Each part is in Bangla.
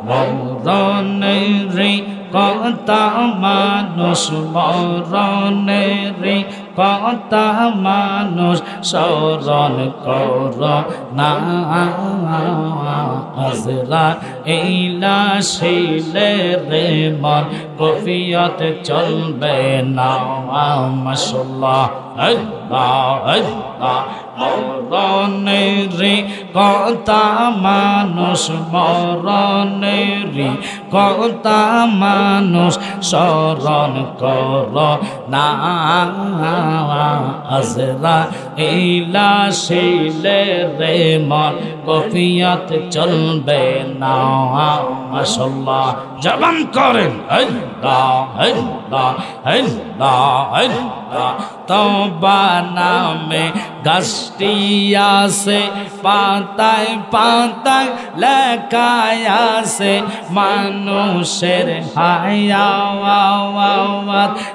মরণের কথা মানুষ মরণের কথা মানুষ স্মরণ কর না আজরাইলা শিলে রে মন কফিয়ত চলবে না মাশাআল্লাহ আল্লাহ আল্লাহ মরণের কথা মানুষ মরণের কথা মানুষ স্মরণ কর না আজরাইলা শিলে রে মন কফিয়ত চলবে না মাশাআল্লাহ জবান করেন আল্লাহ আল্লাহ আল্লাহ আল্লাহ তওবা নামে গাছটি আছে পাতায় পাতায় লেখা আছে মানুষের হায়াওয়াত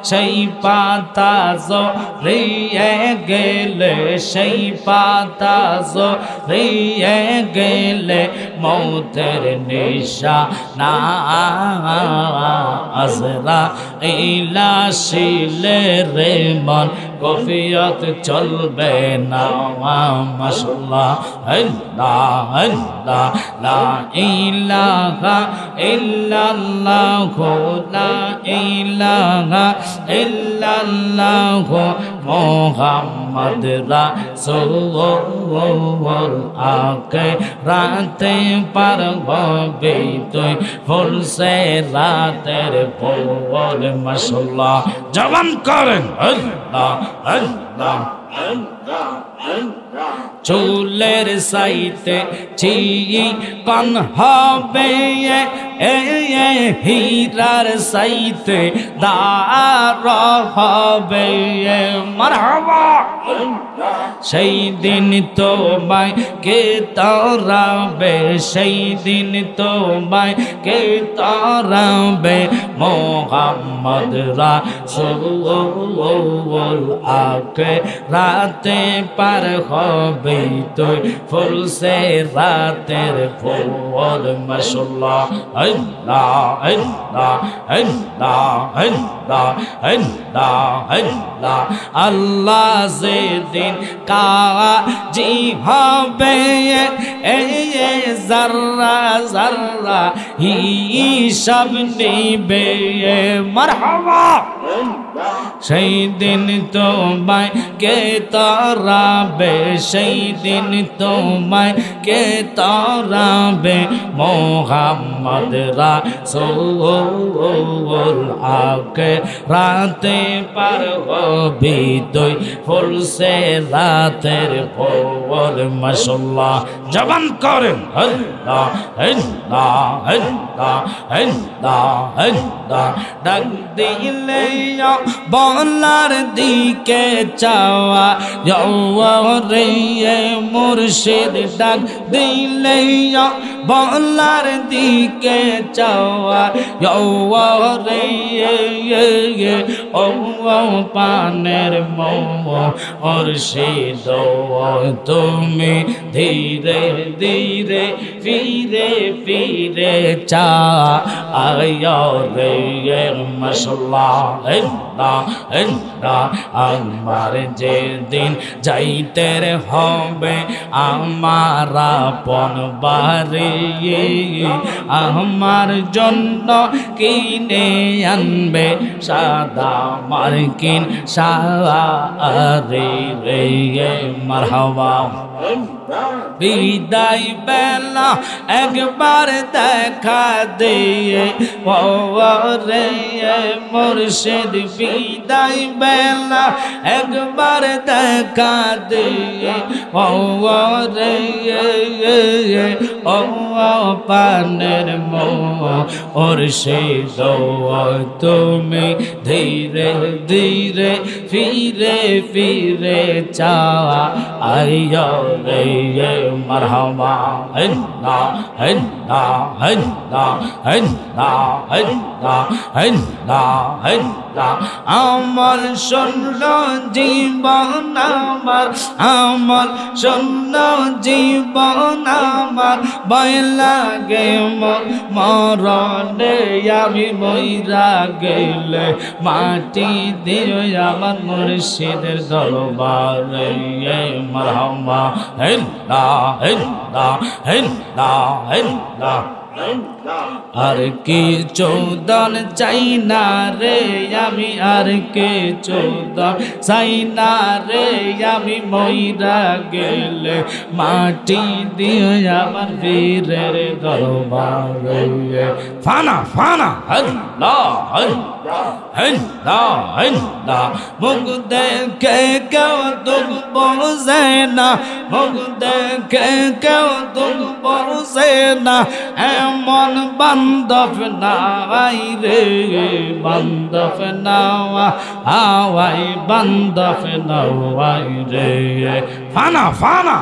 সেই পাতা জড়িয়ে গেলে সেই পাতা জড়িয়ে গেলে মৌতের নিশানা আজরাইলা শিলে রে মন কফিয়ত চলবে না মাশাআল্লাহ আল্লাহ আল্লাহ লা ইলাহা ইল্লাল্লাহ লা ইলাহা ইল্লাল্লাহ মুহাম্মদ রাসূল আকে রাতে পার হবে তুই ফুল সে রাতের পর মাশাআল্লাহ জবান করেন আল্লাহ আল্লাহ চুলের সাইতে চিকন হবে হীরার সাইতে দার হবে মারহাবা সেই দিন তোমায় কে তারাবে সেই দিন তোমায় কে তারাবে মুহাম্মদ রাসূল আকে রাতে পার হবে তুই ফুল সে রাতের ফুল মাশাআল্লাহ আল্লাহ আল্লাহ আল্লাহ আল্লাহ আল্লাহ আল্লাহ আল্লাহ যেদিন কাজী হবে যারা যারা হিসাব নিবে মারহাবা সেই দিন তোমায় কে তারাবে সেই দিন তোমায় কে তারাবে মুহাম্মদ রাসূল আকে রাতে পার হবি তুই ফুল সে রাতের পর মাশাআল্লাহ জবান করেন আল্লাহ আল্লাহ আল্লাহ আল্লাহ আল্লাহ ডাক দিলে বলার দিকে চাওয়া রে মুর্শিদ ডাক দিলে বলার দিকে চাওয়া রে ও পানের মুর্শিদ তুমি ধীরে ধীরে ফিরে ফিরে চা আয়া রে মাশাআল্লাহ আমার যেদিন যাইতে হবে আমার আপন বাড়ি আমার জন্য কিনে আনবে সাদা মার্কিন শাড়ি রে মারহাবা বিদায় বেলা একবার দেখা দিয়ে ও রে মুর্শিদ বিদায় বেলা একবার দেখা দিয়ে ও রে ও পানের মুর্শিদ তুমি ধীরে ধীরে ফিরে ফিরে চা আইয়া রে মারহাবা আল্লাহ আল্লাহ আল্লাহ আল্লাহ আল্লাহ আল্লাহ আমার শূন্য জীবন আমার শূন্য জীবন আমার ভয় লাগে মরণে আমি মইরা গেলে মাটি দিও আমার মুর্শিদের দরবারে মারহামা হিন্দা হিন্দা হিন্দা হিন্দা আর কি চৌদন চাই না রে আমি আর কে চৌদন চাই না রে আমি মইরা গেলে মাটি দিও আমার বীরের দরবারে ফানা ফানা আল্লাহ মুখ দেখে কেউ দুঃখ বোঝে না মুখ দেখে কেউ দুঃখ বোঝে না এমন বান্ধব নাই রে বান্ধব নাওয়া হাওয়াই বান্ধব নাওয়াই রে ফানা ফানা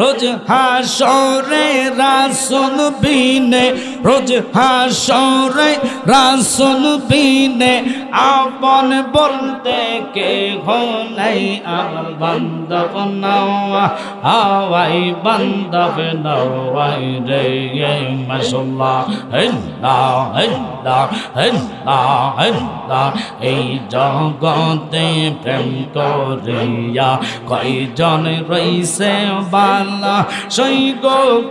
রোজ হাসরে রাসূল বিনে রোজ হাসরে রাসূল বিনে আপন বলতে কে নাই আমার বান্ধব নাওয়া হাওয়াই বান্ধব নাওয়াই রে মাশাআল্লাহ এই জগতে প্রেম করিয়া কয়জন রইছে বালা সৈগ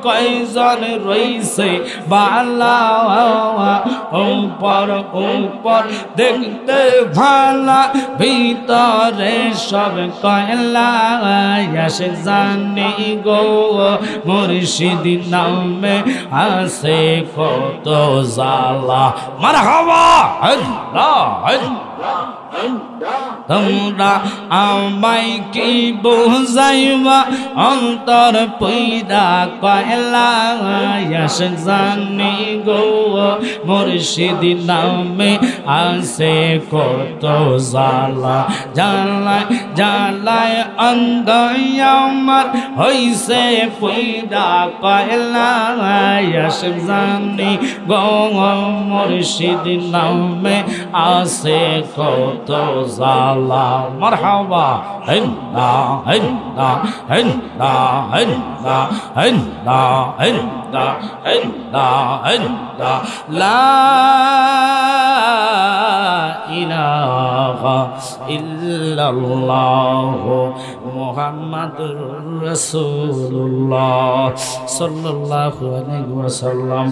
কয়জন রইছে বালা উপর উপর দেখতে ভালা ভিতরে সব কয়লা আসে জানি গো মুর্শিদ নামে আছে কত জালা মারহাবা আল্লাহ তোমরা আমায় কি বুঝাইবা অন্তর পয়দা কয়লা জানি গো মুর্শিদ নামে আছে কত জালা জালায় জালায় অন্ধ আমার হইছে পয়দা কয়লা জানি গো মুর্শিদ নামে আছে কত জালা মারহাবা হিন্দা হিন্দা হিন্দা হিন্দা হিন্দা হিন্দা হিন্দা হিন্দা লা ইলাহা ইল্লাল্লাহ মুহাম্মাদুর রাসূলুল্লাহ সাল্লাল্লাহু আলাইহি ওয়াসাল্লাম।